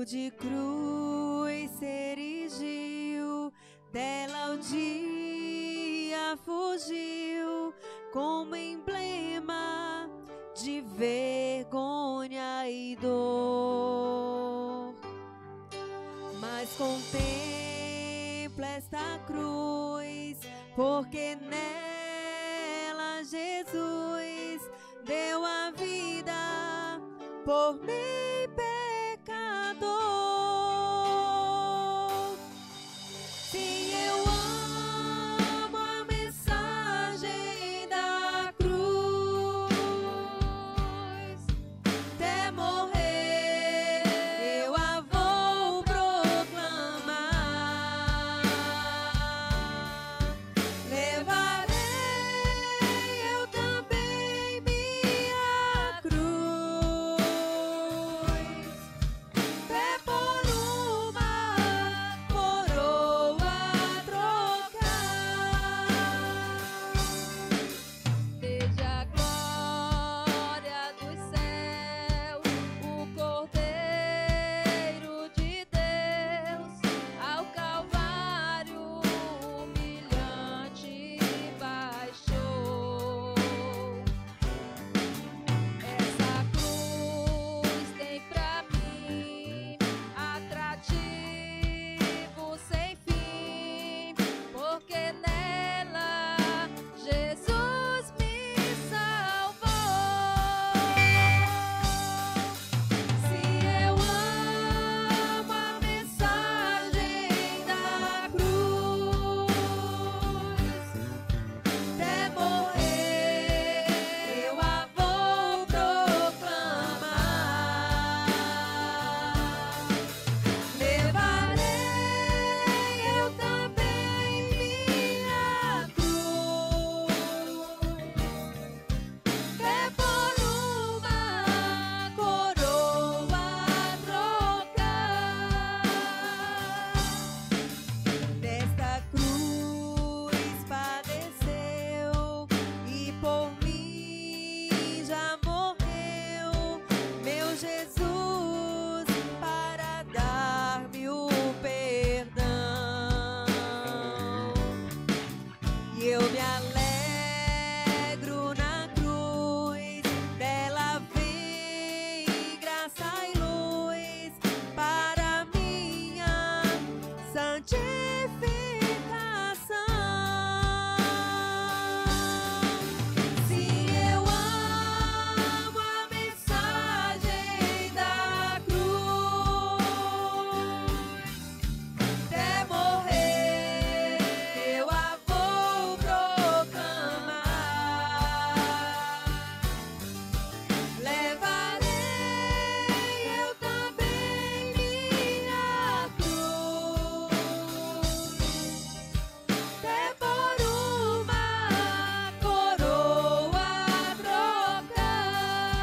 de cruz se erigiu, dela o dia fugiu, como emblema de vergonha e dor. Mas contempla esta cruz, porque nela Jesus deu a vida por mim, pecador. Sim, eu amo a mensagem da cruz, até morrer eu a vou proclamar. Levarei eu também minha cruz, até por uma coroa trocar. Desde a glória dos céus, o Cordeiro de Deus, ao Calvário humilhante baixou. Essa cruz tem pra mim atrativo sem fim, porque nela Jesus me salvou. Sim, eu amo a mensagem da cruz, até morrer eu a vou proclamar. Levarei eu também minha cruz, até por uma coroa trocar. Nesta cruz padeceu e por mim já morreu meu Jesus para dar-me o perdão. E eu me alegro na cruz, dela vem graça e luz para minha santificação. Sim, eu amo a mensagem da cruz, até morrer eu a vou proclamar. Levarei eu também minha cruz, até por uma coroa trocar.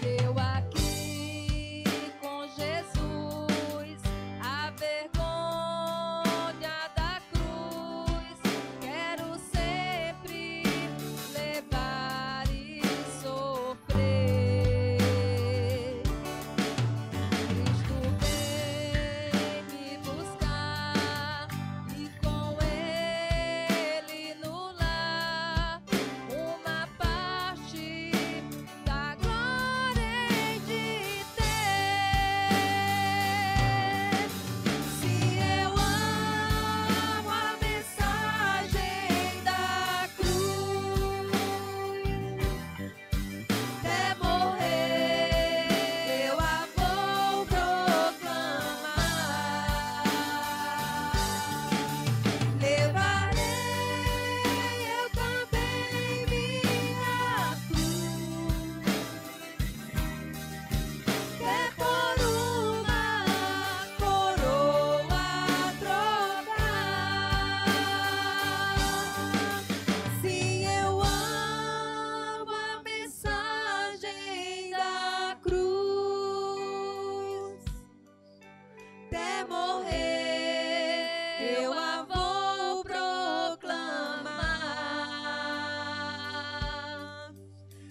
Eu aqui com Jesus, a vergonha da cruz, quero sempre levar e sofrer. Cristo vem me buscar e com Ele no lar uma parte da glória hei de ter. Se eu amo a mensagem da cruz, até morrer eu a vou proclamar. Levarei eu também minha cruz, até por uma coroa trocar. Sim, eu amo a mensagem da cruz, até morrer eu a vou proclamar.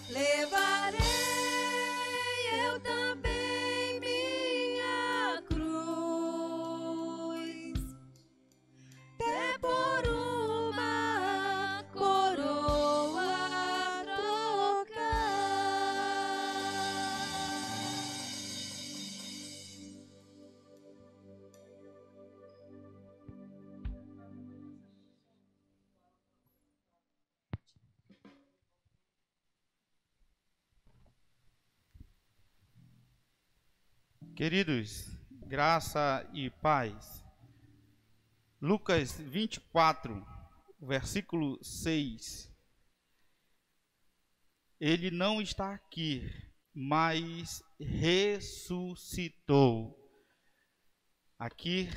Levarei eu também Queridos, graça e paz. Lucas 24, versículo 6. Ele não está aqui, mas ressuscitou. Aqui,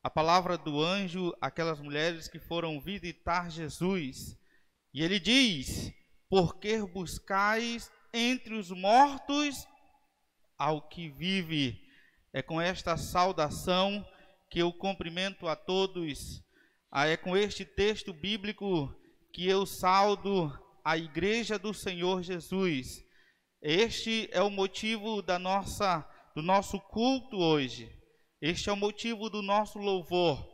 a palavra do anjo, aquelas mulheres que foram visitar Jesus. E ele diz: por que buscais entre os mortos ao que vive? É com esta saudação que eu cumprimento a todos. É com este texto bíblico que eu saudo a Igreja do Senhor Jesus. Este é o motivo do nosso culto hoje. Este é o motivo do nosso louvor.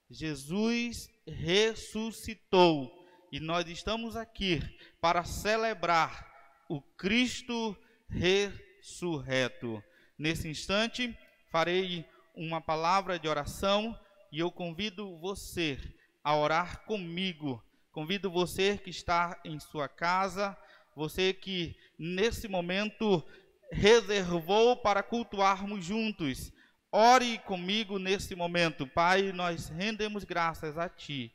Jesus ressuscitou e nós estamos aqui para celebrar o Cristo ressurreto. Nesse instante, farei uma palavra de oração e eu convido você a orar comigo. Convido você que está em sua casa, você que nesse momento reservou para cultuarmos juntos. Ore comigo nesse momento. Pai, nós rendemos graças a Ti,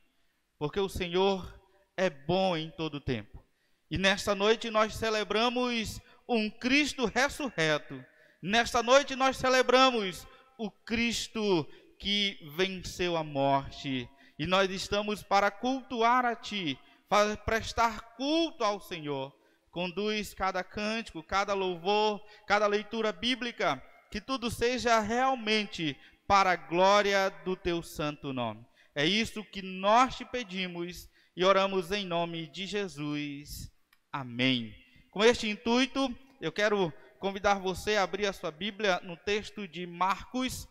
porque o Senhor é bom em todo tempo. E nesta noite nós celebramos um Cristo ressurreto. Nesta noite nós celebramos o Cristo que venceu a morte. E nós estamos para cultuar a Ti, para prestar culto ao Senhor. Conduz cada cântico, cada louvor, cada leitura bíblica, que tudo seja realmente para a glória do Teu santo nome. É isso que nós te pedimos e oramos em nome de Jesus. Amém. Com este intuito, eu quero convidar você a abrir a sua Bíblia no texto de Marcos,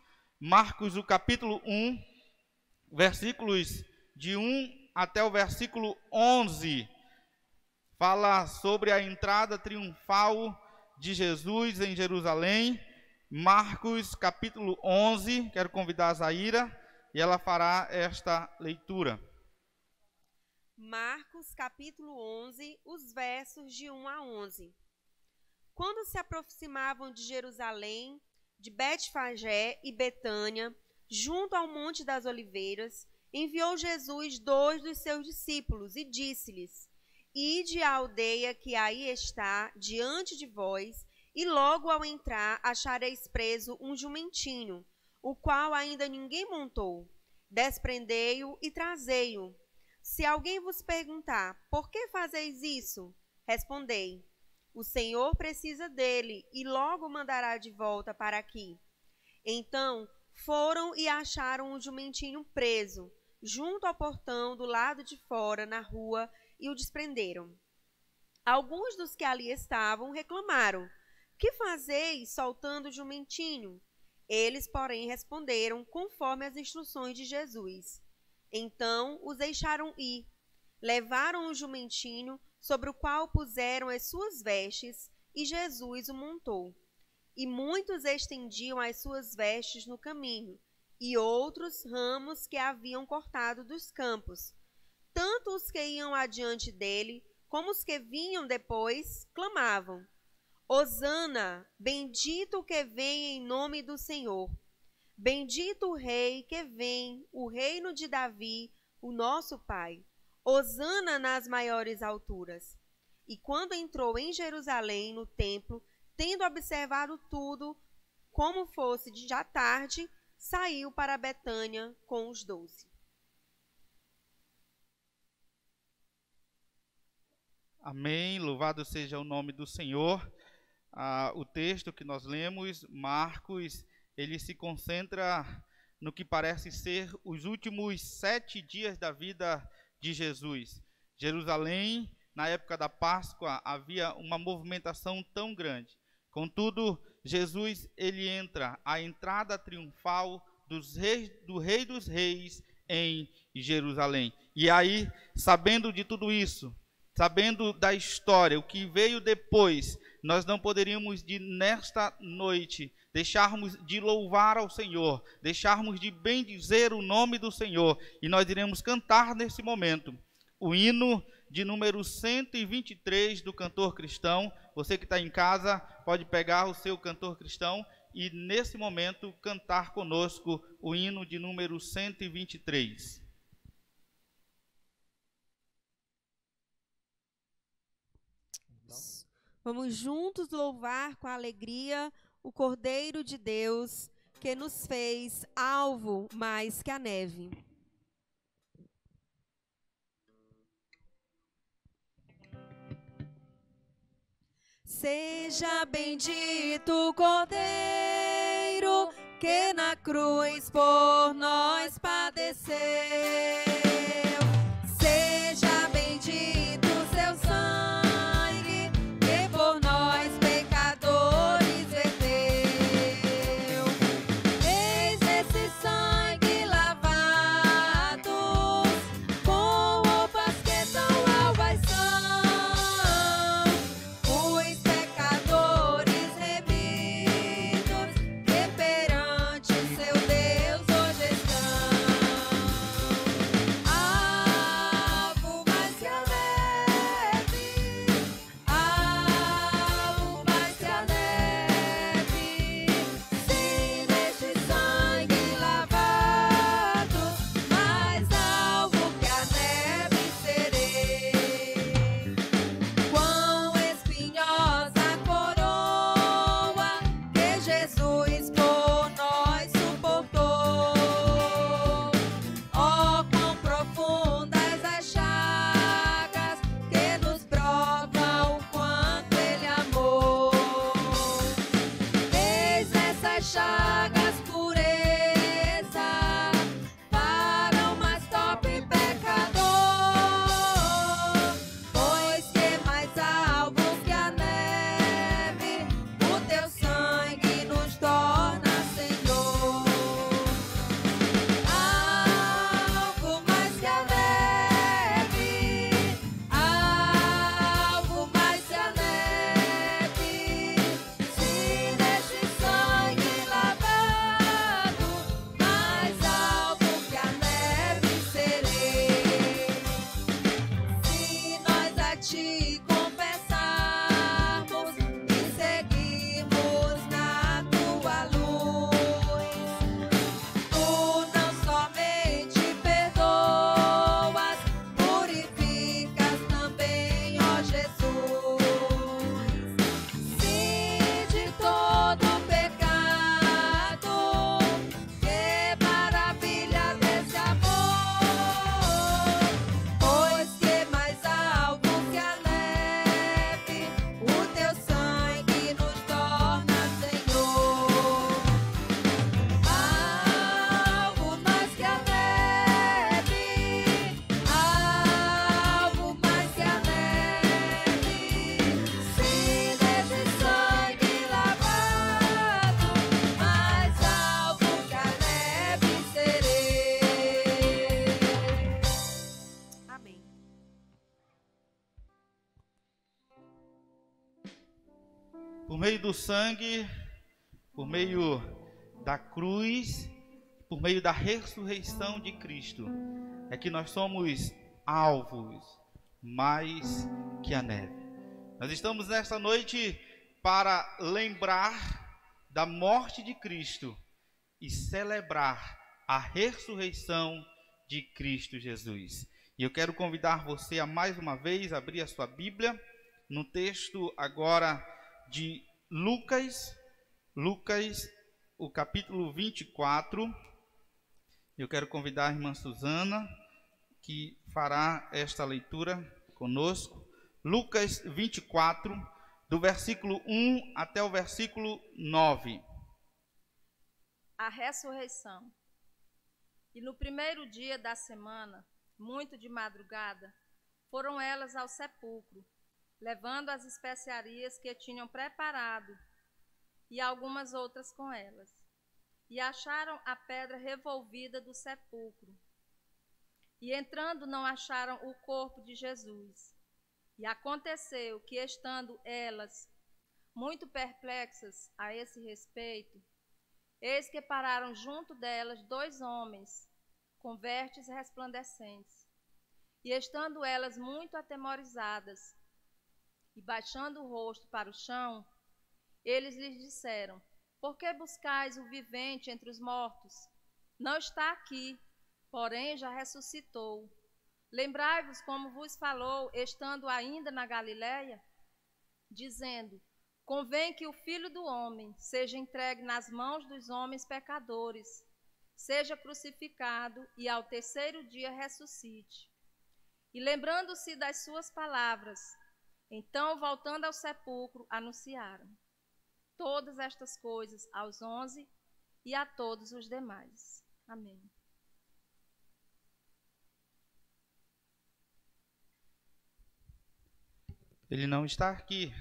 o capítulo 1, versículos de 1 até o versículo 11. Fala sobre a entrada triunfal de Jesus em Jerusalém. Marcos, capítulo 11, quero convidar a Zaira e ela fará esta leitura. Marcos, capítulo 11, os versos de 1 a 11. Quando se aproximavam de Jerusalém, de Betfagé e Betânia, junto ao Monte das Oliveiras, enviou Jesus 2 dos seus discípulos e disse-lhes: ide à aldeia que aí está diante de vós, e logo ao entrar achareis preso um jumentinho, o qual ainda ninguém montou. Desprendei-o e trazei-o. Se alguém vos perguntar, por que fazeis isso? Respondei: o Senhor precisa dele e logo mandará de volta para aqui. Então foram e acharam o jumentinho preso, junto ao portão do lado de fora, na rua, e o desprenderam. Alguns dos que ali estavam reclamaram: que fazeis soltando o jumentinho? Eles, porém, responderam conforme as instruções de Jesus. Então os deixaram ir. Levaram o jumentinho, sobre o qual puseram as suas vestes, e Jesus o montou. E muitos estendiam as suas vestes no caminho, e outros ramos que haviam cortado dos campos. Tanto os que iam adiante dele, como os que vinham depois, clamavam: Hosana, bendito o que vem em nome do Senhor. Bendito o Rei que vem, o reino de Davi, o nosso Pai. Hosana nas maiores alturas. E quando entrou em Jerusalém, no templo, tendo observado tudo, como fosse já tarde, saiu para Betânia com os 12. Amém, louvado seja o nome do Senhor. O texto que nós lemos, Marcos, ele se concentra no que parece ser os últimos 7 dias da vida de Jesus. Jerusalém, na época da Páscoa, havia uma movimentação tão grande. Contudo, Jesus, ele entra, a entrada triunfal do Rei dos Reis em Jerusalém. E aí, sabendo de tudo isso, sabendo da história, o que veio depois, nós não poderíamos, nesta noite, deixarmos de louvar ao Senhor, deixarmos de bendizer o nome do Senhor. E nós iremos cantar nesse momento o hino de número 123 do Cantor Cristão. Você que está em casa pode pegar o seu Cantor Cristão e, nesse momento, cantar conosco o hino de número 123. Vamos juntos louvar com alegria o Cordeiro de Deus, que nos fez alvo mais que a neve. Seja bendito o Cordeiro, que na cruz por nós padeceu. Seja bendito o seu sangue, que por nós pecadores verteu. Eis esse sangue lavado, com roupas que tão alvas são, os pecadores remidos, que perante o seu Deus hoje estão. Alvo mais que a neve, alvo mais que a neve, se neste sangue lavado, mais alvo que a neve serei. Quão espinhosa a coroa que Jesus por nós suportou. Oh, quão profundas as chagas que nos provam o quanto Ele amou. Eis nessas chagas pureza para o mais top pecador, pois que mais alvo que a neve, o teu sangue nos torna Senhor. Alvo mais que a neve, alvo mais que a neve, se neste sangue lavado, mais alvo que a neve serei. Se nós a ti confessarmos e seguirmos na tua luz, tu não somente perdoas, purificas também, ó Jesus. Se de todo pecado, que maravilha desse amor, pois que mais alvo que a neve, o teu sangue nos torna Senhor. Alvo mais que a neve, alvo mais que a neve, se neste sangue lavado, mais alvo que a neve serei. Amém. Por meio do sangue, por meio da cruz, por meio da ressurreição de Cristo, é que nós somos alvos mais que a neve. Nós estamos nesta noite para lembrar da morte de Cristo e celebrar a ressurreição de Cristo Jesus. E eu quero convidar você a mais uma vez abrir a sua Bíblia no texto agora de Lucas, o capítulo 24. Eu quero convidar a irmã Suzana, que fará esta leitura conosco. Lucas 24, do versículo 1 até o versículo 9. A ressurreição. E no primeiro dia da semana, muito de madrugada, foram elas ao sepulcro, levando as especiarias que tinham preparado e algumas outras com elas. E acharam a pedra revolvida do sepulcro. E entrando não acharam o corpo de Jesus. E aconteceu que, estando elas muito perplexas a esse respeito, eis que pararam junto delas 2 homens, com vestes resplandecentes. E estando elas muito atemorizadas, e baixando o rosto para o chão, eles lhes disseram: Por que buscais o vivente entre os mortos? Não está aqui, porém já ressuscitou. Lembrai-vos como vos falou, estando ainda na Galiléia, dizendo: convém que o Filho do Homem seja entregue nas mãos dos homens pecadores, seja crucificado e ao terceiro dia ressuscite. E lembrando-se das suas palavras, então, voltando ao sepulcro, anunciaram todas estas coisas aos 11 e a todos os demais. Amém. Ele não está aqui,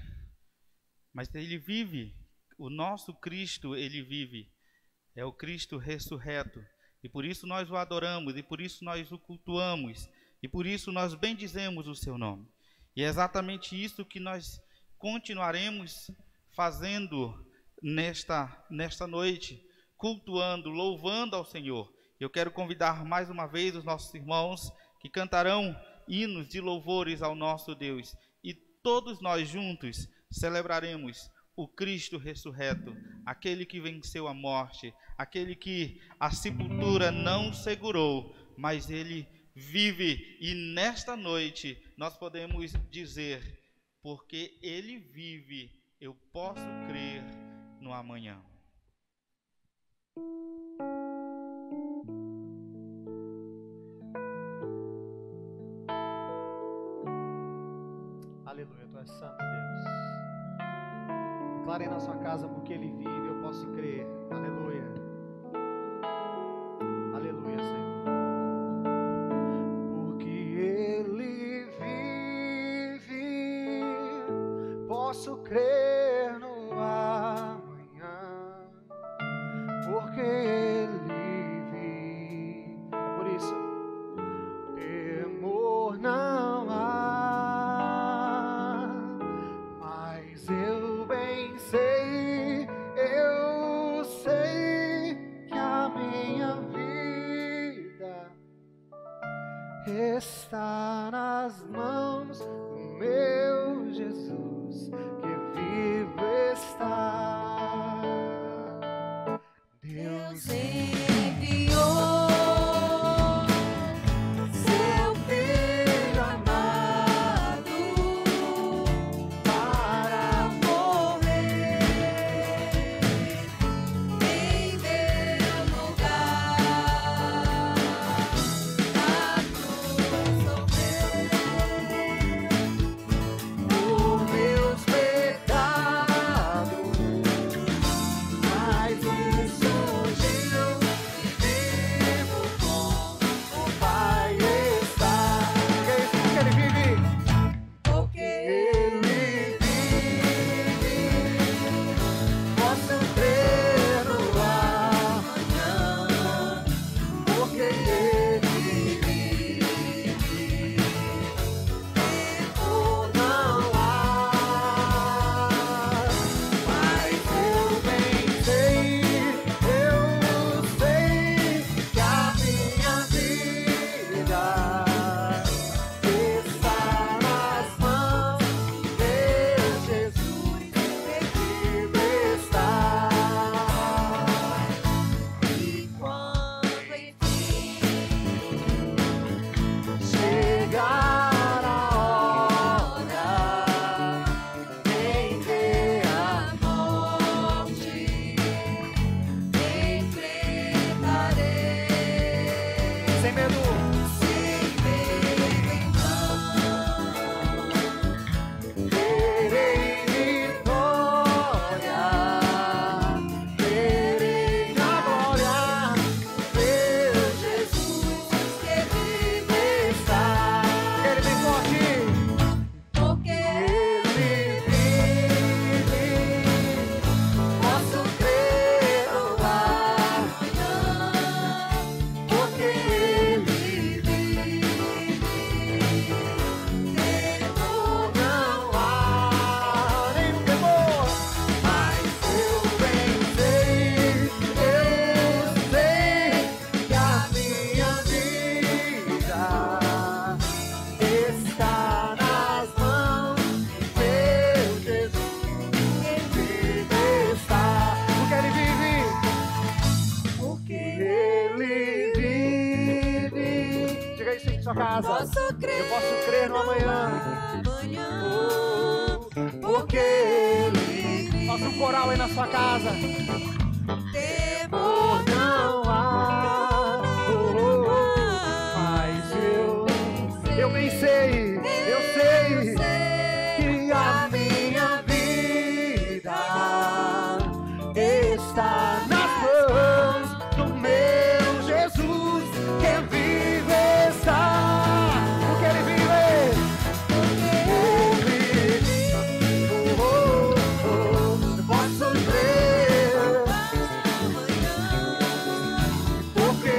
mas ele vive. O nosso Cristo, ele vive. É o Cristo ressurreto. E por isso nós o adoramos, e por isso nós o cultuamos, e por isso nós bendizemos o seu nome. E é exatamente isso que nós continuaremos fazendo nesta noite, cultuando, louvando ao Senhor. Eu quero convidar mais uma vez os nossos irmãos que cantarão hinos de louvores ao nosso Deus. E todos nós juntos celebraremos o Cristo ressurreto, aquele que venceu a morte, aquele que a sepultura não segurou, mas ele vive. E nesta noite nós podemos dizer: porque ele vive, eu posso crer no amanhã. Aleluia, tu és santo, Deus. Declarem na sua casa: porque ele vive, eu posso crer. Aleluia. Aleluia, Senhor. Porque ele vive, posso crer no amanhã. Porque ele vive. É por isso, temor não há, mas eu bem sei, eu sei que a minha vida está nas mãos do meu Jesus, que vivo está. Deus enviou seu Filho amado para morrer em meu lugar. Na cruz sofreu por meus pecados. sua casa. Posso crer, Eu posso crer no amanhã. Porque Ele. Faça um coral aí na sua casa. Temor não há. Mas eu pensei, eu sei que a minha vida está nas mãos do meu Jesus, que vive está. Porque Ele vive. Eu posso crer. Porque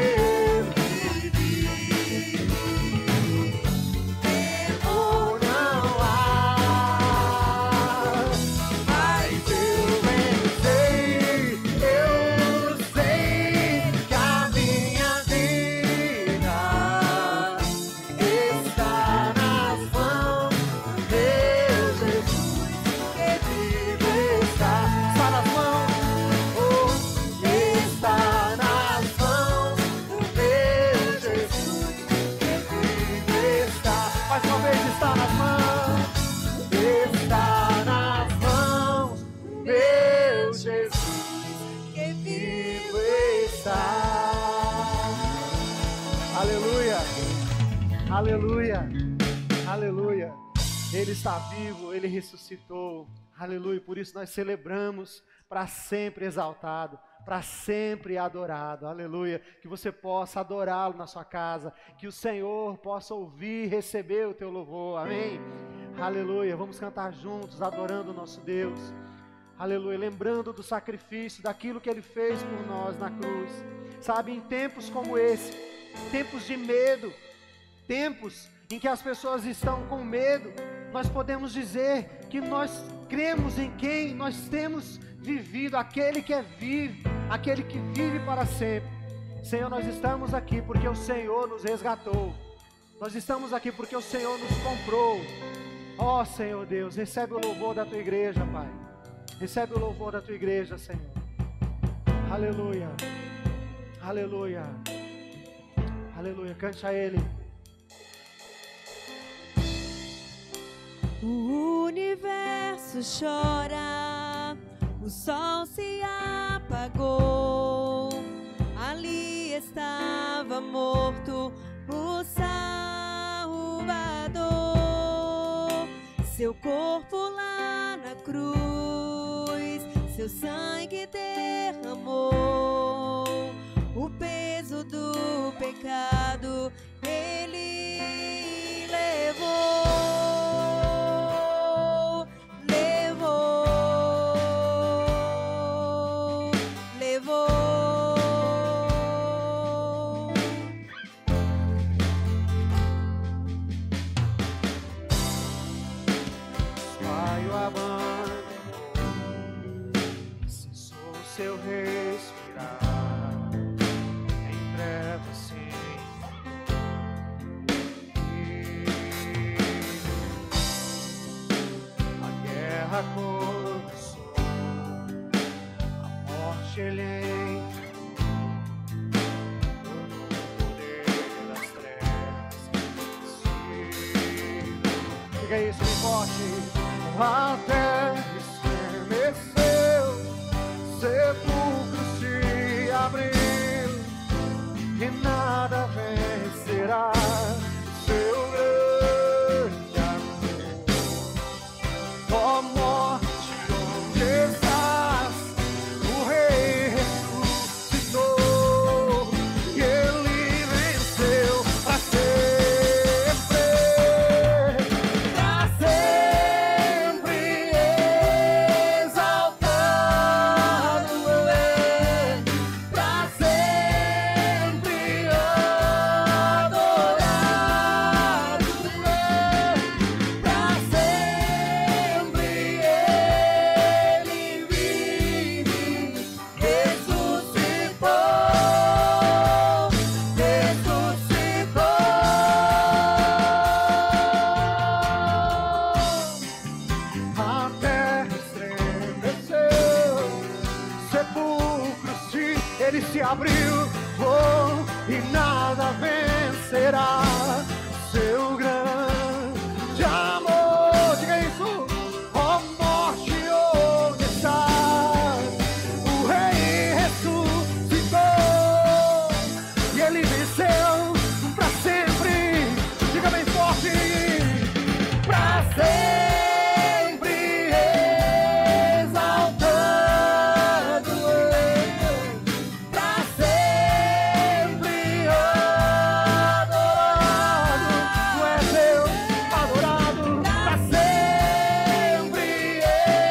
temor não há. Mas eu pensei, eu sei que a minha vida está nas mãos de Jesus, que vive está. Está nas mãos, está nas mãos de Jesus, que vive está. Mais uma vez, está nas mãos, está nas mãos, meu Jesus, que vivo está. Aleluia, aleluia, aleluia. Ele está vivo, Ele ressuscitou. Aleluia, por isso nós celebramos, para sempre exaltado, para sempre adorado. Aleluia, que você possa adorá-lo na sua casa, que o Senhor possa ouvir e receber o teu louvor. Amém? Aleluia, vamos cantar juntos, adorando o nosso Deus. Aleluia, lembrando do sacrifício, daquilo que Ele fez por nós na cruz. Sabe, em tempos como esse, tempos de medo, tempos em que as pessoas estão com medo, nós podemos dizer que nós cremos em quem nós temos vivido, aquele que é vivo, aquele que vive para sempre. Senhor, nós estamos aqui porque o Senhor nos resgatou. Nós estamos aqui porque o Senhor nos comprou. Ó Senhor Deus, recebe o louvor da tua igreja, Pai. Recebe o louvor da tua igreja, Senhor. Aleluia, aleluia, aleluia. Cante a Ele. O universo chora, o sol se apagou. Ali estava morto o Salvador. Seu corpo lá na cruz, seu sangue derramou. O peso do pecado Ele levou. Seu respirar em breve sim. A guerra começou, a morte Ele entrou no poder das trevas. Diga isso bem forte. Até estremeceu, sepulcro se abriu e nada vencerá seu grande amor. Ó morte, onde estás? O Rei ressuscitou e Ele venceu para sempre. Para sempre exaltado é, para sempre adorado é, para sempre Ele vive, ressuscitou, ressuscitou. A terra estremeceu, sepulcro ele se abriu, oh, e nada vencerá venceu pra sempre. Diga bem forte, pra sempre exaltado, pra sempre adorado. Tu és Deus adorado, pra sempre aleluia.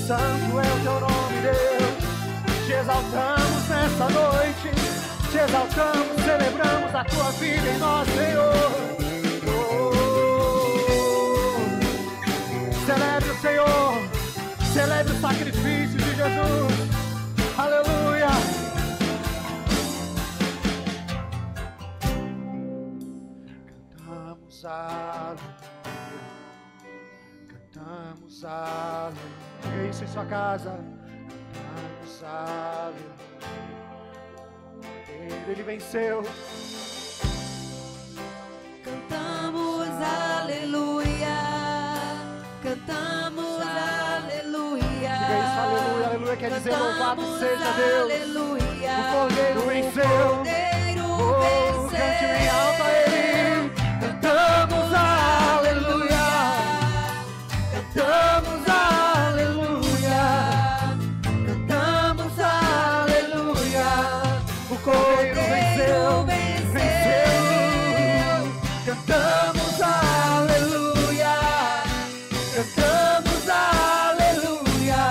Santo é o teu nome, Deus. Te exaltamos nessa noite, te exaltamos, celebramos a tua vida em nós, Senhor. Celebre o Senhor, celebre o sacrifício de Jesus. Aleluia. Cantamos aleluia, cantamos aleluia. Diga isso em sua casa. Cantamos aleluia. Ele venceu. Cantamos aleluia, cantamos aleluia. Diga isso, aleluia, aleluia, quer dizer louvado seja Deus. Aleluia. O Cordeiro venceu. Oh, cante bem alto a Ele. Cantamos aleluia, cantamos aleluia, cantamos aleluia. O Cordeiro venceu, venceu. Cantamos aleluia, cantamos aleluia,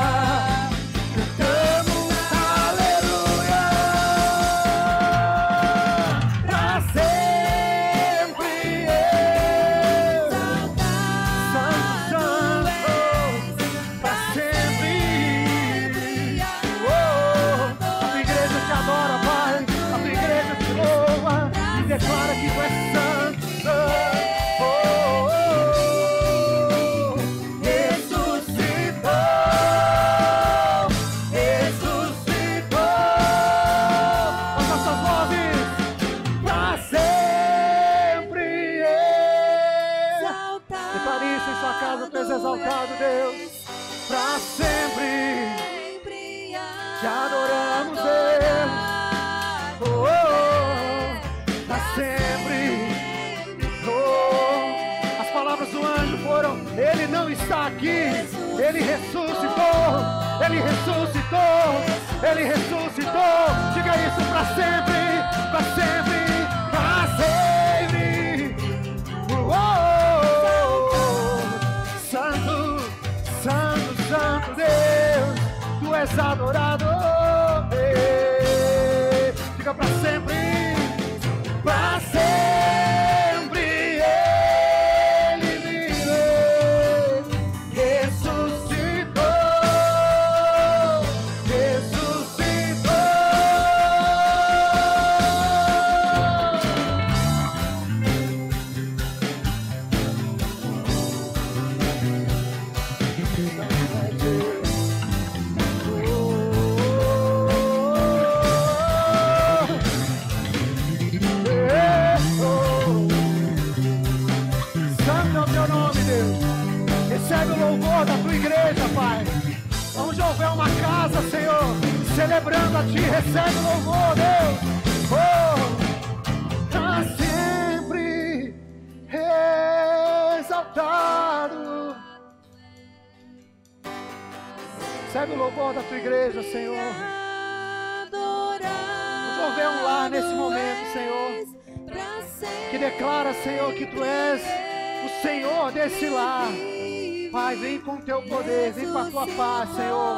cantamos aleluia. Pra sempre Santo, Santo, pra sempre. Oh, a tua igreja te adora, Pai. A tua igreja te louva e declara que tu és santo. Oh, oh, oh. Ressuscitou, ressuscitou. As nossas vozes pra sempre. Declare isso em sua casa, tu és exaltado, Deus. Pra sempre te adoramos, Deus. Oh, oh, pra sempre. Oh, as palavras do anjo foram: Ele não está aqui, Ele ressuscitou, Ele ressuscitou, Ele ressuscitou. Diga isso pra sempre, pra sempre, pra sempre. Oh, oh, oh. Santo, Santo, Santo Deus, tu és adorado. Diga pra sempre, pra sempre Ele viveu, ressuscitou, ressuscitou. Santo é o teu nome, Deus. Recebe o louvor da tua igreja, Pai. Onde houver uma casa, Senhor, celebrando a Ti, recebe o louvor, Deus. Oh, pra sempre exaltado. Recebe o louvor da tua igreja, Senhor. Onde houver um lar nesse momento, Senhor, que declara, Senhor, que Tu és o Senhor desse lar. Pai, vem com Teu poder, vem com a Tua paz, Senhor.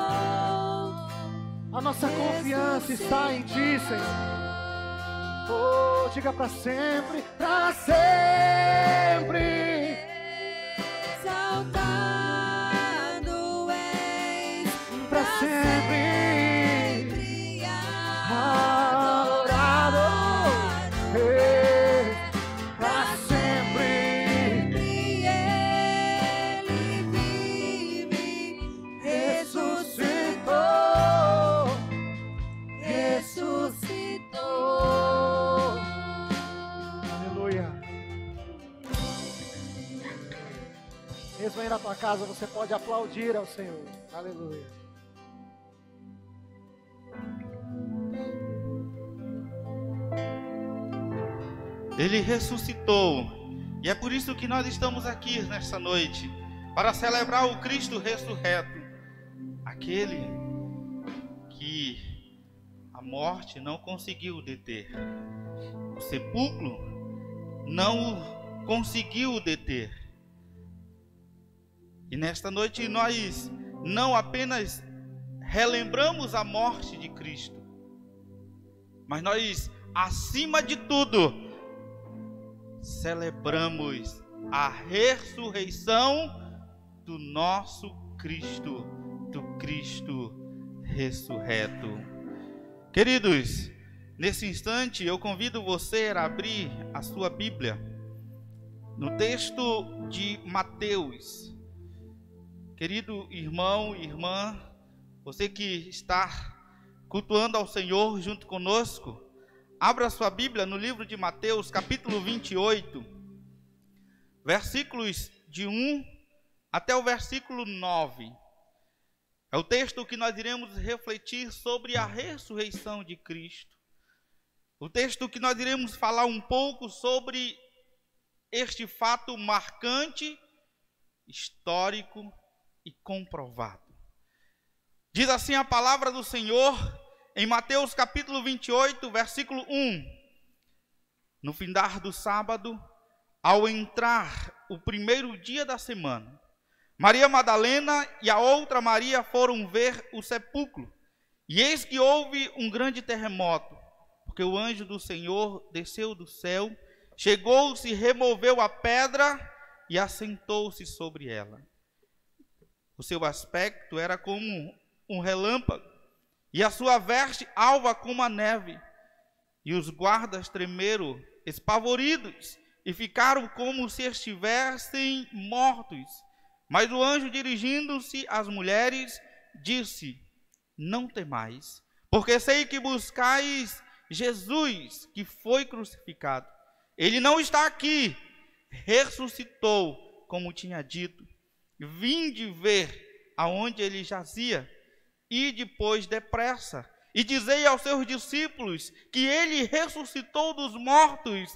A nossa confiança está em Ti, Senhor. Oh, diga pra sempre, pra sempre. Exaltado és, Pra sempre. Adorado. Pra sempre. Ele vive, Ressuscitou. na tua casa, você pode aplaudir ao Senhor. Aleluia. Ele ressuscitou. E é por isso que nós estamos aqui nesta noite, para celebrar o Cristo ressurreto, aquele que a morte não conseguiu deter, o sepulcro não o conseguiu deter. E nesta noite nós não apenas relembramos a morte de Cristo, mas nós, acima de tudo, celebramos a ressurreição do nosso Cristo, do Cristo ressurreto. Queridos, nesse instante eu convido você a abrir a sua Bíblia no texto de Mateus. Querido irmão e irmã, você que está cultuando ao Senhor junto conosco, abra sua Bíblia no livro de Mateus, capítulo 28, versículos de 1 até o versículo 9. É o texto que nós iremos refletir sobre a ressurreição de Cristo. O texto que nós iremos falar um pouco sobre este fato marcante, histórico e comprovado. Diz assim a palavra do Senhor em Mateus capítulo 28, versículo 1. No findar do sábado, ao entrar o primeiro dia da semana, Maria Madalena e a outra Maria foram ver o sepulcro. E eis que houve um grande terremoto, porque o anjo do Senhor desceu do céu, chegou-se, removeu a pedra e assentou-se sobre ela. O seu aspecto era como um relâmpago, e a sua veste alva como a neve. E os guardas tremeram, espavoridos, e ficaram como se estivessem mortos. Mas o anjo, dirigindo-se às mulheres, disse: não temais, porque sei que buscais Jesus, que foi crucificado. Ele não está aqui, ressuscitou, como tinha dito. Vinde ver aonde ele jazia. E depois depressa, e dizei aos seus discípulos que ele ressuscitou dos mortos,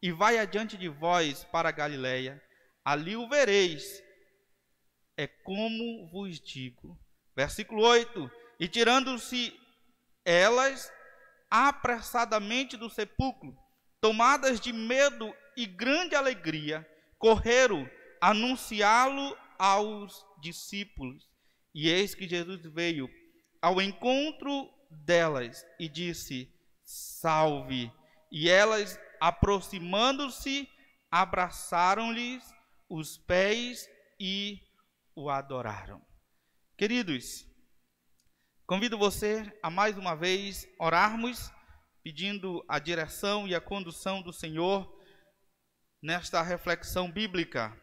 e vai adiante de vós para a Galileia, ali o vereis, é como vos digo. Versículo 8, e tirando-se elas apressadamente do sepulcro, tomadas de medo e grande alegria, correram anunciá-lo aos discípulos. E eis que Jesus veio ao encontro delas e disse: salve. E elas, aproximando-se, abraçaram-lhes os pés e o adoraram. Queridos, convido você a mais uma vez orarmos, pedindo a direção e a condução do Senhor nesta reflexão bíblica.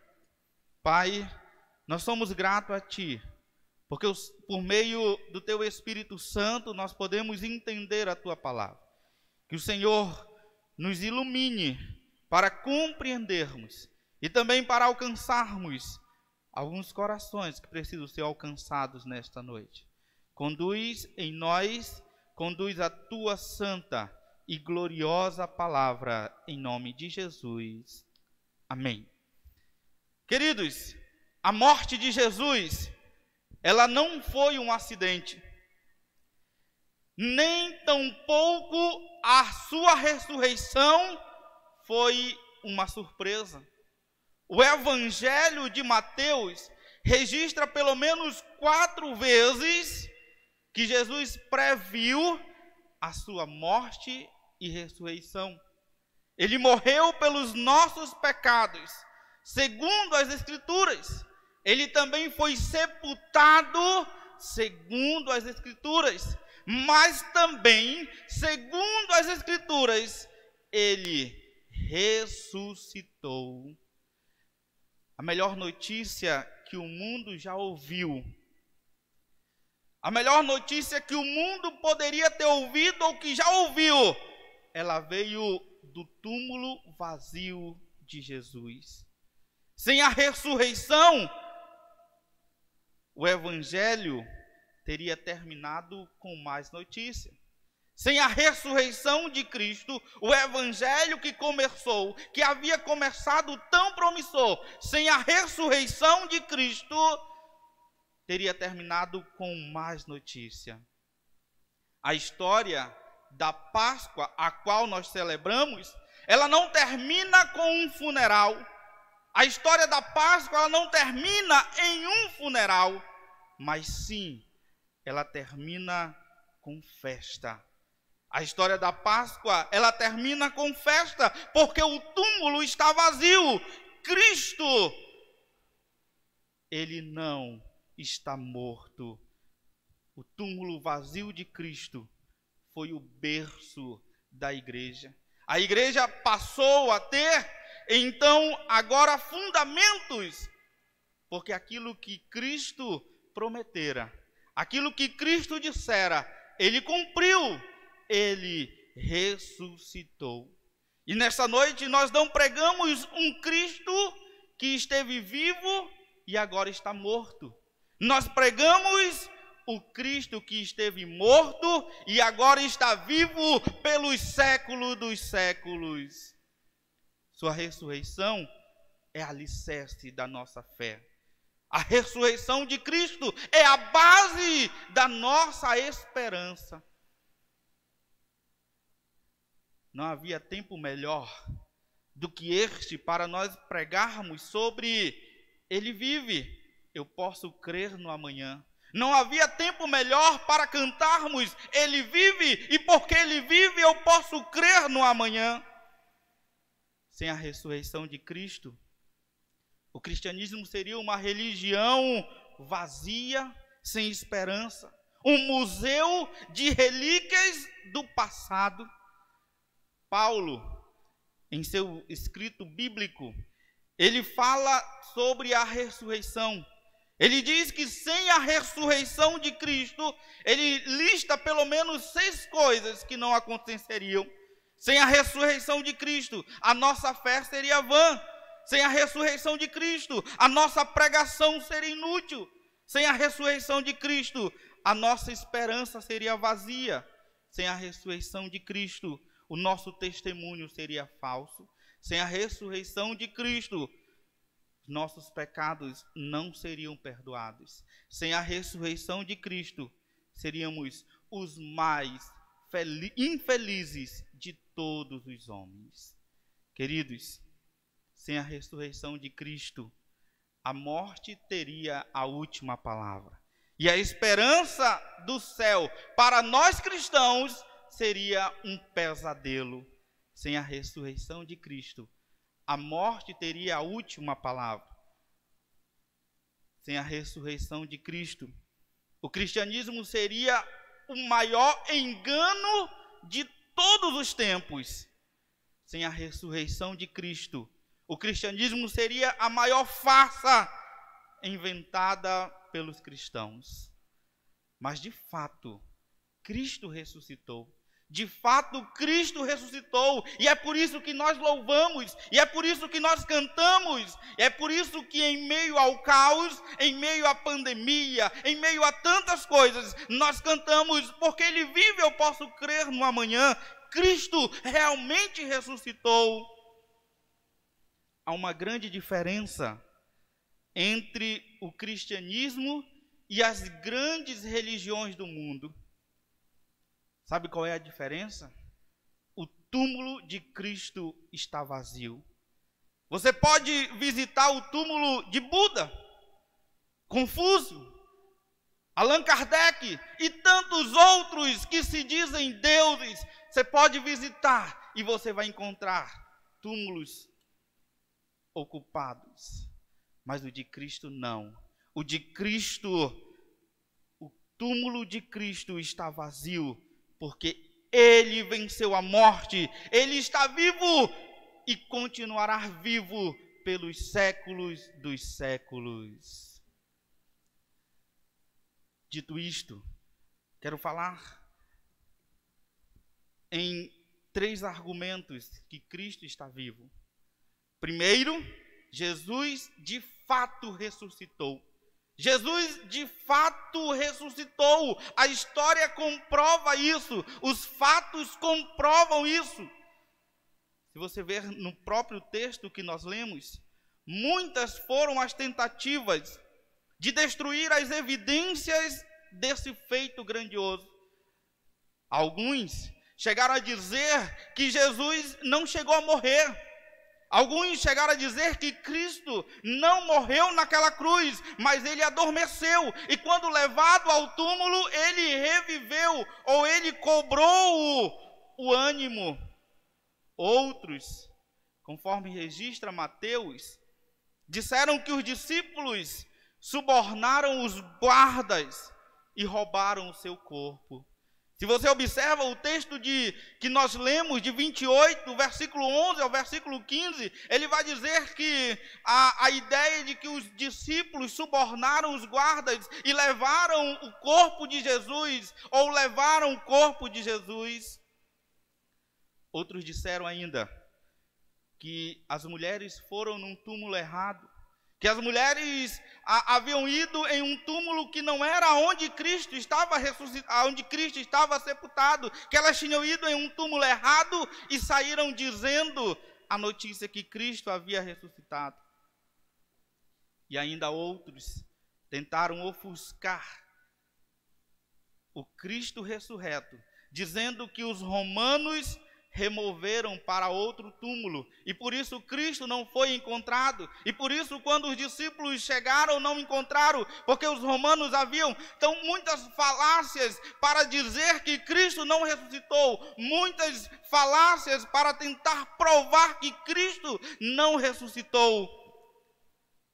Pai, nós somos gratos a Ti, porque por meio do Teu Espírito Santo nós podemos entender a Tua palavra. Que o Senhor nos ilumine para compreendermos e também para alcançarmos alguns corações que precisam ser alcançados nesta noite. Conduz em nós, conduz a Tua santa e gloriosa palavra, em nome de Jesus. Amém. Queridos, a morte de Jesus, ela não foi um acidente, nem tampouco a sua ressurreição foi uma surpresa. O Evangelho de Mateus registra pelo menos 4 vezes que Jesus previu a sua morte e ressurreição. Ele morreu pelos nossos pecados, segundo as Escrituras. Ele também foi sepultado, segundo as Escrituras. Mas também, segundo as Escrituras, ele ressuscitou. A melhor notícia que o mundo já ouviu, a melhor notícia que o mundo poderia ter ouvido ou que já ouviu, ela veio do túmulo vazio de Jesus. Sem a ressurreição, o evangelho teria terminado com mais notícia. Sem a ressurreição de Cristo, o evangelho que havia começado tão promissor, sem a ressurreição de Cristo, teria terminado com mais notícia. A história da Páscoa, a qual nós celebramos, ela não termina com um funeral. A história da Páscoa, ela não termina em um funeral, mas sim, ela termina com festa. A história da Páscoa, ela termina com festa, porque o túmulo está vazio. Cristo, ele não está morto. O túmulo vazio de Cristo foi o berço da igreja. A igreja passou a ter, então, agora fundamentos, porque aquilo que Cristo prometera, aquilo que Cristo dissera, ele cumpriu. Ele ressuscitou. E nessa noite nós não pregamos um Cristo que esteve vivo e agora está morto. Nós pregamos o Cristo que esteve morto e agora está vivo pelos séculos dos séculos. Sua ressurreição é alicerce da nossa fé. A ressurreição de Cristo é a base da nossa esperança. Não havia tempo melhor do que este para nós pregarmos sobre ele vive, eu posso crer no amanhã. Não havia tempo melhor para cantarmos ele vive e porque ele vive eu posso crer no amanhã. Sem a ressurreição de Cristo, o cristianismo seria uma religião vazia, sem esperança, um museu de relíquias do passado. Paulo, em seu escrito bíblico, ele fala sobre a ressurreição. Ele diz que sem a ressurreição de Cristo, ele lista pelo menos 6 coisas que não aconteceriam. Sem a ressurreição de Cristo, a nossa fé seria vã. Sem a ressurreição de Cristo, a nossa pregação seria inútil. Sem a ressurreição de Cristo, a nossa esperança seria vazia. Sem a ressurreição de Cristo, o nosso testemunho seria falso. Sem a ressurreição de Cristo, nossos pecados não seriam perdoados. Sem a ressurreição de Cristo, seríamos os mais infelizes de todos os homens. Queridos, sem a ressurreição de Cristo, a morte teria a última palavra. E a esperança do céu para nós cristãos seria um pesadelo. Sem a ressurreição de Cristo, a morte teria a última palavra. Sem a ressurreição de Cristo, o cristianismo seria o maior engano de todos os tempos. Sem a ressurreição de Cristo, o cristianismo seria a maior farsa inventada pelos cristãos. Mas de fato, Cristo ressuscitou. De fato, Cristo ressuscitou, e é por isso que nós louvamos, e é por isso que nós cantamos, e é por isso que em meio ao caos, em meio à pandemia, em meio a tantas coisas, nós cantamos, porque Ele vive, eu posso crer no amanhã. Cristo realmente ressuscitou. Há uma grande diferença entre o cristianismo e as grandes religiões do mundo. Sabe qual é a diferença? O túmulo de Cristo está vazio. Você pode visitar o túmulo de Buda, Confúcio, Allan Kardec e tantos outros que se dizem deuses. Você pode visitar e você vai encontrar túmulos ocupados. Mas o de Cristo não. O de Cristo, o túmulo de Cristo está vazio. Porque Ele venceu a morte, Ele está vivo e continuará vivo pelos séculos dos séculos. Dito isto, quero falar em 3 argumentos que Cristo está vivo. Primeiro, Jesus de fato ressuscitou. Jesus de fato ressuscitou. A história comprova isso. Os fatos comprovam isso. Se você ver no próprio texto que nós lemos, muitas foram as tentativas de destruir as evidências desse feito grandioso. Alguns chegaram a dizer que Jesus não chegou a morrer. Alguns chegaram a dizer que Cristo não morreu naquela cruz, mas ele adormeceu. E quando levado ao túmulo, ele reviveu, ou ele cobrou o ânimo. Outros, conforme registra Mateus, disseram que os discípulos subornaram os guardas e roubaram o seu corpo. Se você observa o texto que nós lemos, de 28, versículo 11 ao versículo 15, ele vai dizer que a ideia de que os discípulos subornaram os guardas e levaram o corpo de Jesus, ou levaram o corpo de Jesus. Outros disseram ainda que as mulheres foram num túmulo errado, que as mulheres haviam ido em um túmulo que não era onde Cristo estava ressuscitado, onde Cristo estava sepultado, que elas tinham ido em um túmulo errado e saíram dizendo a notícia que Cristo havia ressuscitado. E ainda outros tentaram ofuscar o Cristo ressurreto, dizendo que os romanos removeram para outro túmulo, e por isso Cristo não foi encontrado, e por isso quando os discípulos chegaram não encontraram, porque os romanos haviam, então, muitas falácias para dizer que Cristo não ressuscitou, muitas falácias para tentar provar que Cristo não ressuscitou.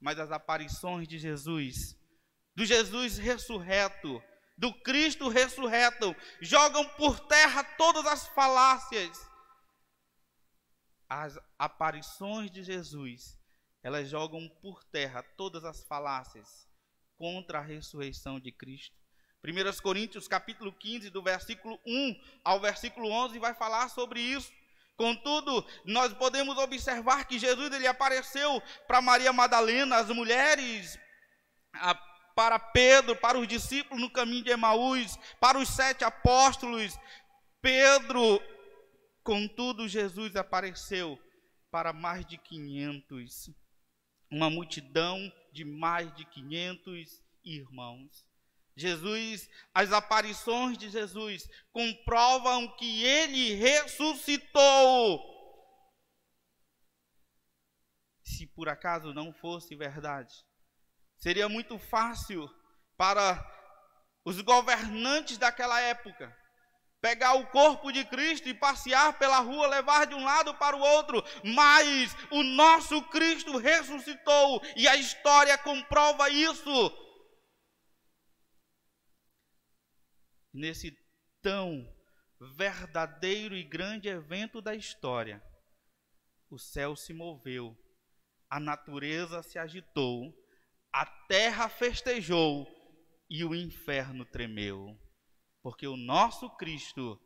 Mas as aparições de Jesus, do Jesus ressurreto, do Cristo ressurreto, jogam por terra todas as falácias. As aparições de Jesus, elas jogam por terra todas as falácias contra a ressurreição de Cristo. 1 Coríntios capítulo 15, do versículo 1 ao versículo 11, vai falar sobre isso. Contudo, nós podemos observar que Jesus ele apareceu para Maria Madalena, as mulheres, para Pedro, para os discípulos no caminho de Emaús, para os 7 apóstolos, Pedro. Contudo, Jesus apareceu para mais de 500, uma multidão de mais de 500 irmãos. Jesus, as aparições de Jesus comprovam que ele ressuscitou. Se por acaso não fosse verdade, seria muito fácil para os governantes daquela época pegar o corpo de Cristo e passear pela rua, levar de um lado para o outro, mas o nosso Cristo ressuscitou e a história comprova isso. Nesse tão verdadeiro e grande evento da história, o céu se moveu, a natureza se agitou, a terra festejou e o inferno tremeu, porque o nosso Cristo,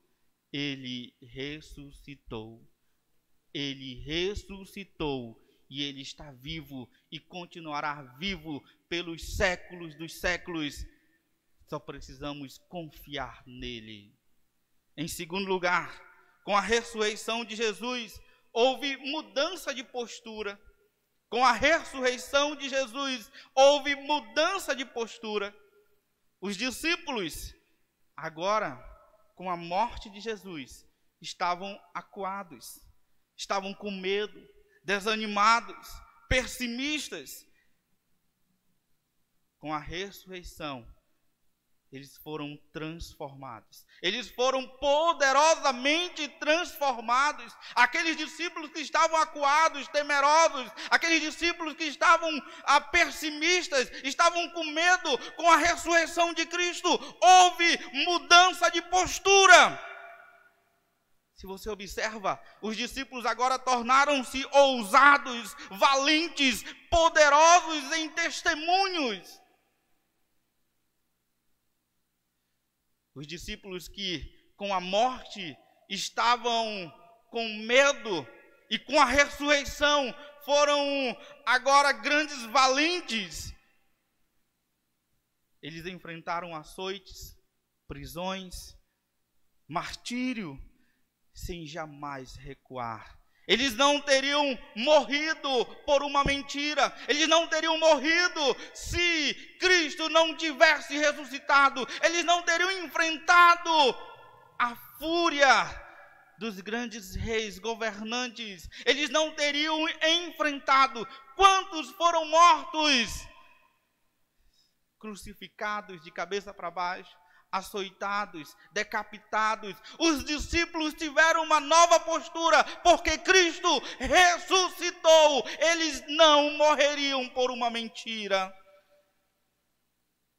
ele ressuscitou. Ele ressuscitou e ele está vivo e continuará vivo pelos séculos dos séculos. Só precisamos confiar nele. Em segundo lugar, com a ressurreição de Jesus, houve mudança de postura. Com a ressurreição de Jesus, houve mudança de postura. Os discípulos, agora, com a morte de Jesus, estavam acuados, estavam com medo, desanimados, pessimistas. Com a ressurreição, eles foram transformados. Eles foram poderosamente transformados. Aqueles discípulos que estavam acuados, temerosos, aqueles discípulos que estavam pessimistas, estavam com medo, com a ressurreição de Cristo, houve mudança de postura. Se você observa, os discípulos agora tornaram-se ousados, valentes, poderosos em testemunhos. Os discípulos que com a morte estavam com medo e com a ressurreição foram agora grandes valentes. Eles enfrentaram açoites, prisões, martírio, sem jamais recuar. Eles não teriam morrido por uma mentira. Eles não teriam morrido se Cristo não tivesse ressuscitado. Eles não teriam enfrentado a fúria dos grandes reis, governantes. Eles não teriam enfrentado. Quantos foram mortos? Crucificados de cabeça para baixo, açoitados, decapitados. Os discípulos tiveram uma nova postura, porque Cristo ressuscitou. Eles não morreriam por uma mentira.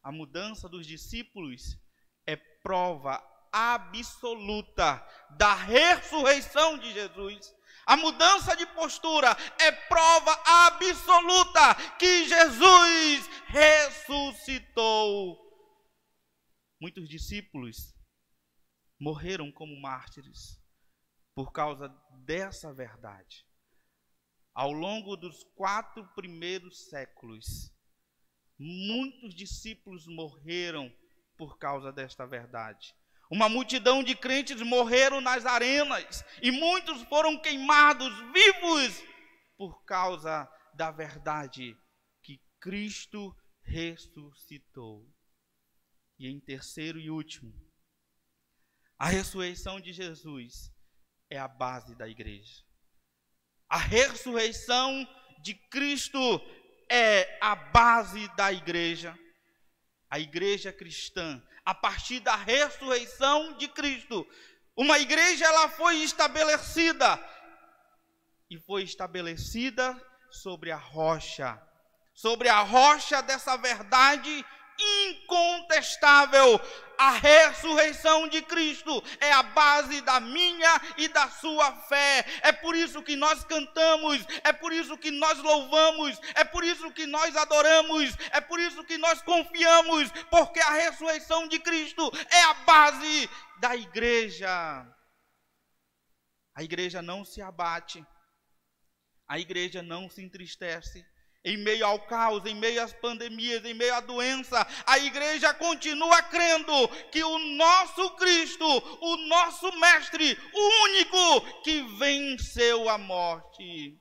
A mudança dos discípulos é prova absoluta da ressurreição de Jesus. A mudança de postura é prova absoluta que Jesus ressuscitou. Muitos discípulos morreram como mártires por causa dessa verdade. Ao longo dos 4 primeiros séculos, muitos discípulos morreram por causa desta verdade. Uma multidão de crentes morreram nas arenas e muitos foram queimados vivos por causa da verdade que Cristo ressuscitou. E em terceiro e último, a ressurreição de Jesus é a base da igreja. A ressurreição de Cristo é a base da igreja. A igreja cristã, a partir da ressurreição de Cristo, uma igreja ela foi estabelecida e foi estabelecida sobre a rocha dessa verdade incontestável. A ressurreição de Cristo é a base da minha e da sua fé. É por isso que nós cantamos, é por isso que nós louvamos, é por isso que nós adoramos, é por isso que nós confiamos, porque a ressurreição de Cristo é a base da igreja. A igreja não se abate, a igreja não se entristece. Em meio ao caos, em meio às pandemias, em meio à doença, a igreja continua crendo que o nosso Cristo, o nosso Mestre, o único que venceu a morte.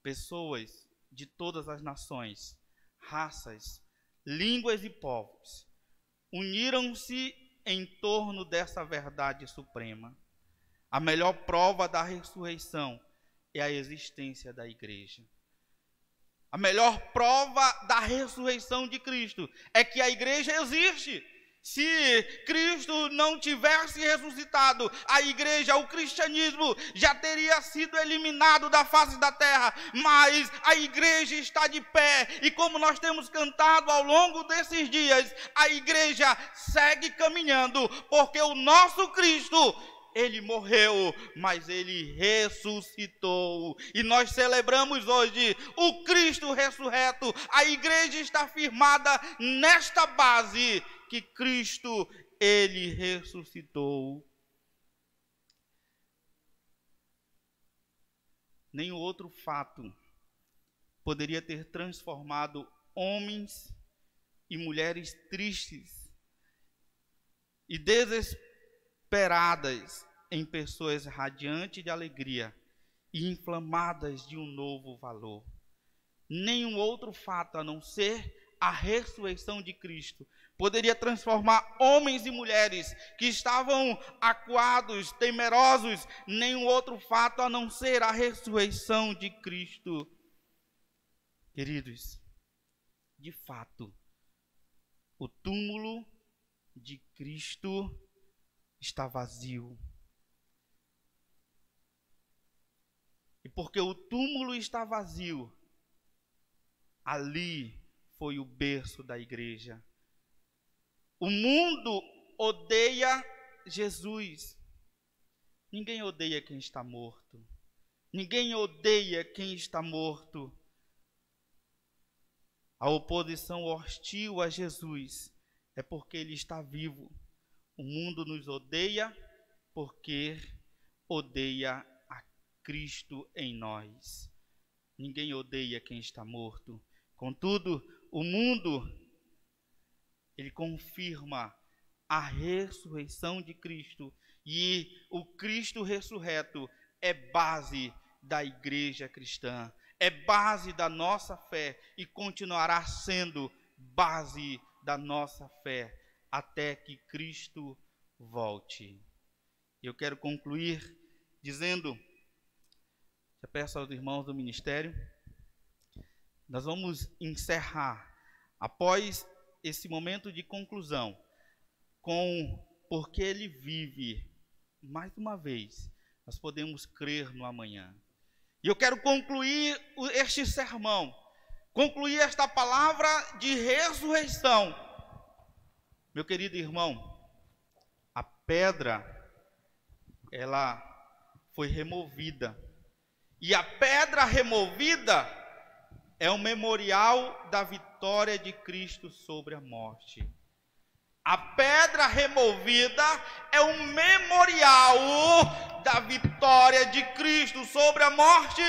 Pessoas de todas as nações, raças, línguas e povos uniram-se em torno dessa verdade suprema. A melhor prova da ressurreição é a existência da igreja. A melhor prova da ressurreição de Cristo é que a igreja existe. Se Cristo não tivesse ressuscitado, a igreja, o cristianismo, já teria sido eliminado da face da terra. Mas a igreja está de pé. E como nós temos cantado ao longo desses dias, a igreja segue caminhando, porque o nosso Cristo, Ele morreu, mas Ele ressuscitou. E nós celebramos hoje o Cristo ressurreto. A igreja está firmada nesta base que Cristo, Ele ressuscitou. Nenhum outro fato poderia ter transformado homens e mulheres tristes e desesperadas em pessoas radiantes de alegria e inflamadas de um novo valor. Nenhum outro fato, a não ser a ressurreição de Cristo, poderia transformar homens e mulheres que estavam acuados, temerosos. Nenhum outro fato, a não ser a ressurreição de Cristo. Queridos, de fato, o túmulo de Cristo está vazio. E porque o túmulo está vazio, ali foi o berço da igreja. O mundo odeia Jesus. Ninguém odeia quem está morto. Ninguém odeia quem está morto. A oposição hostil a Jesus é porque Ele está vivo. O mundo nos odeia porque odeia a Cristo em nós. Ninguém odeia quem está morto. Contudo, o mundo, ele confirma a ressurreição de Cristo, e o Cristo ressurreto é base da igreja cristã, é base da nossa fé e continuará sendo base da nossa fé até que Cristo volte. Eu quero concluir dizendo, eu peço aos irmãos do ministério, nós vamos encerrar, após esse momento de conclusão, com porque Ele vive. Mais uma vez, nós podemos crer no amanhã. E eu quero concluir este sermão, concluir esta palavra de ressurreição. Meu querido irmão, a pedra, ela foi removida. E a pedra removida é o memorial da vitória de Cristo sobre a morte. A pedra removida é um memorial da vitória de Cristo sobre a morte.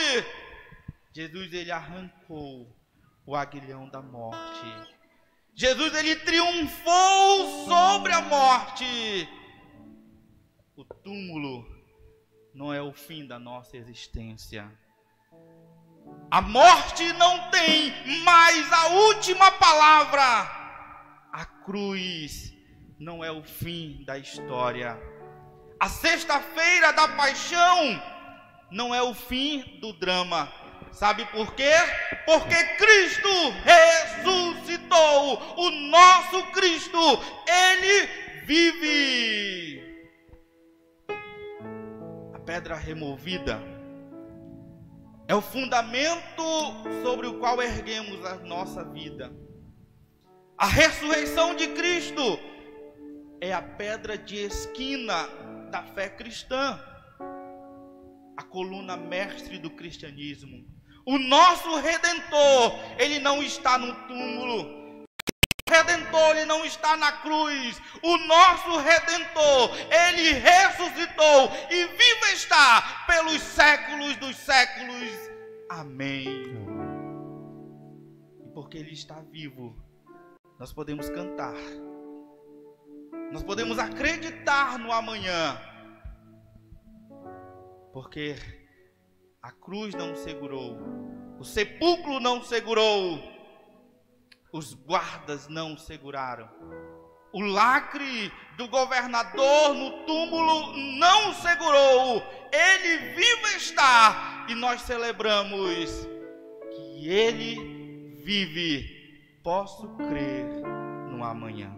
Jesus, ele arrancou o aguilhão da morte. Jesus, ele triunfou sobre a morte. O túmulo não é o fim da nossa existência. A morte não tem mais a última palavra. A cruz não é o fim da história. A sexta-feira da paixão não é o fim do drama. Sabe por quê? Porque Cristo ressuscitou. O nosso Cristo, Ele vive. A pedra removida é o fundamento sobre o qual erguemos a nossa vida. A ressurreição de Cristo é a pedra de esquina da fé cristã, a coluna mestre do cristianismo. O nosso Redentor, ele não está no túmulo. O Redentor, ele não está na cruz. O nosso Redentor, ele ressuscitou e vivo está pelos séculos dos séculos. Amém. E porque ele está vivo, nós podemos cantar, nós podemos acreditar no amanhã, porque a cruz não segurou, o sepulcro não segurou, os guardas não seguraram, o lacre do governador no túmulo não segurou, ele vivo está, e nós celebramos que ele vive. Posso crer no amanhã.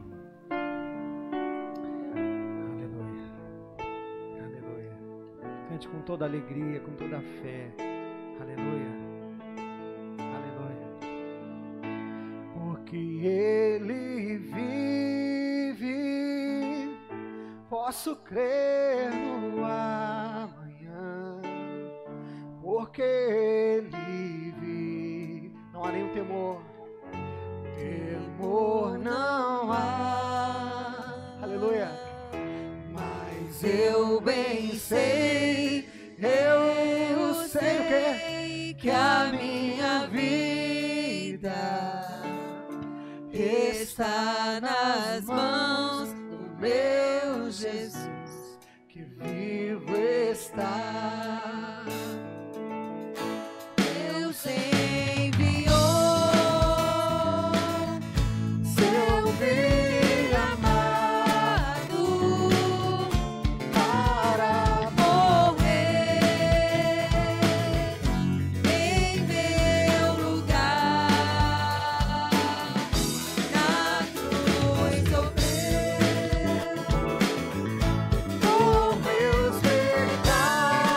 Aleluia. Aleluia. Cante com toda alegria, com toda a fé. Aleluia. Aleluia. Porque Ele vive, posso crer no amanhã. Porque Ele vive, não há nenhum temor. Temor não há, aleluia, mas eu bem sei, eu sei o quê? Que a minha vida está nas mãos do meu Jesus, que vivo está. Deus enviou seu Filho amado para morrer em meu lugar. Na cruz sofreu por meus pecados.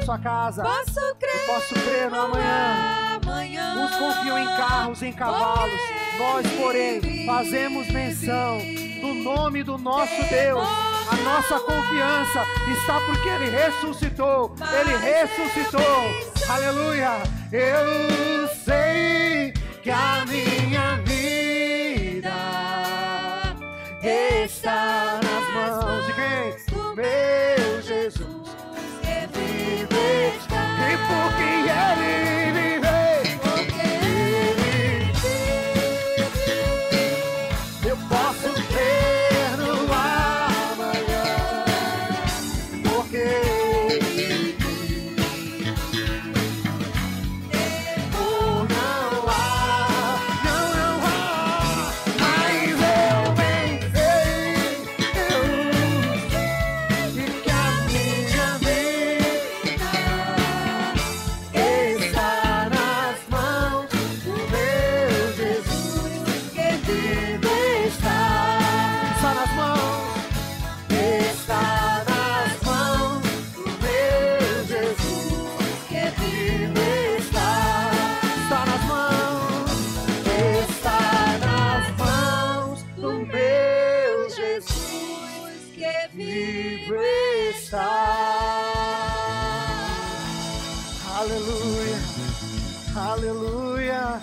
sua casa. Posso Eu crer posso crer no amanhã. amanhã. Uns confiam em carros, em cavalos. Nós, porém, fazemos menção do nome do nosso Deus. A nossa confiança está porque Ele ressuscitou. Ele ressuscitou. Aleluia. Eu sei que a minha vida está nas mãos de quem? Do meu Jesus. Viver E por quem Ele vive, porque Ele eu posso crer no amanhã. Porque Ele oh, não há, mas eu bem sei, e que a minha vida está nas mãos do meu Jesus. que vive Está nas mãos, está nas mãos do meu Jesus. que vive Está nas mãos, está nas mãos do meu Jesus. que Vivo está. Aleluia, aleluia.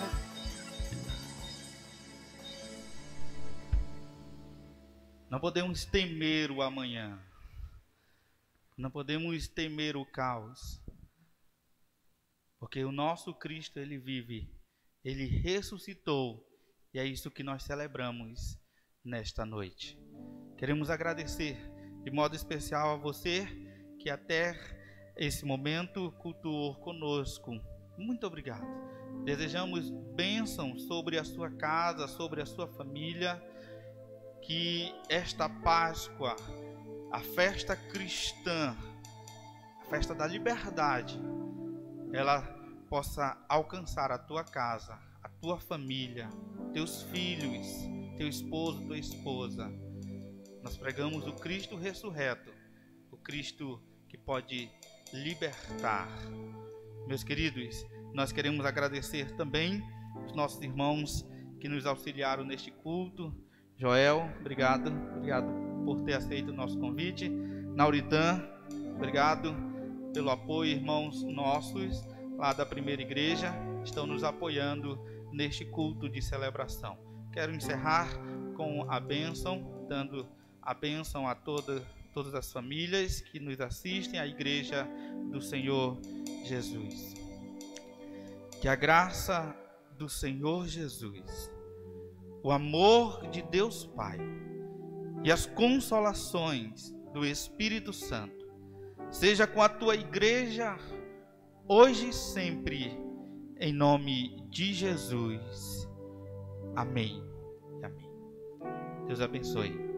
Não podemos temer o amanhã. Não podemos temer o caos. Porque o nosso Cristo, Ele vive. Ele ressuscitou. E é isso que nós celebramos nesta noite. Queremos agradecer de modo especial a você que até esse momento cultuou conosco. Muito obrigado. Desejamos bênção sobre a sua casa, sobre a sua família. Que esta Páscoa, a festa cristã, a festa da liberdade, ela possa alcançar a tua casa, a tua família, teus filhos, teu esposo, tua esposa. Nós pregamos o Cristo ressurreto, o Cristo que pode libertar. Meus queridos, nós queremos agradecer também os nossos irmãos que nos auxiliaram neste culto. Joel, obrigado por ter aceito o nosso convite. Nauritã, obrigado pelo apoio, irmãos nossos lá da primeira igreja, estão nos apoiando neste culto de celebração. Quero encerrar com a bênção, dando a bênção a todas as famílias que nos assistem à igreja do Senhor Jesus. Que a graça do Senhor Jesus, o amor de Deus Pai e as consolações do Espírito Santo seja com a tua igreja hoje e sempre, em nome de Jesus. Amém. Amém. Deus abençoe.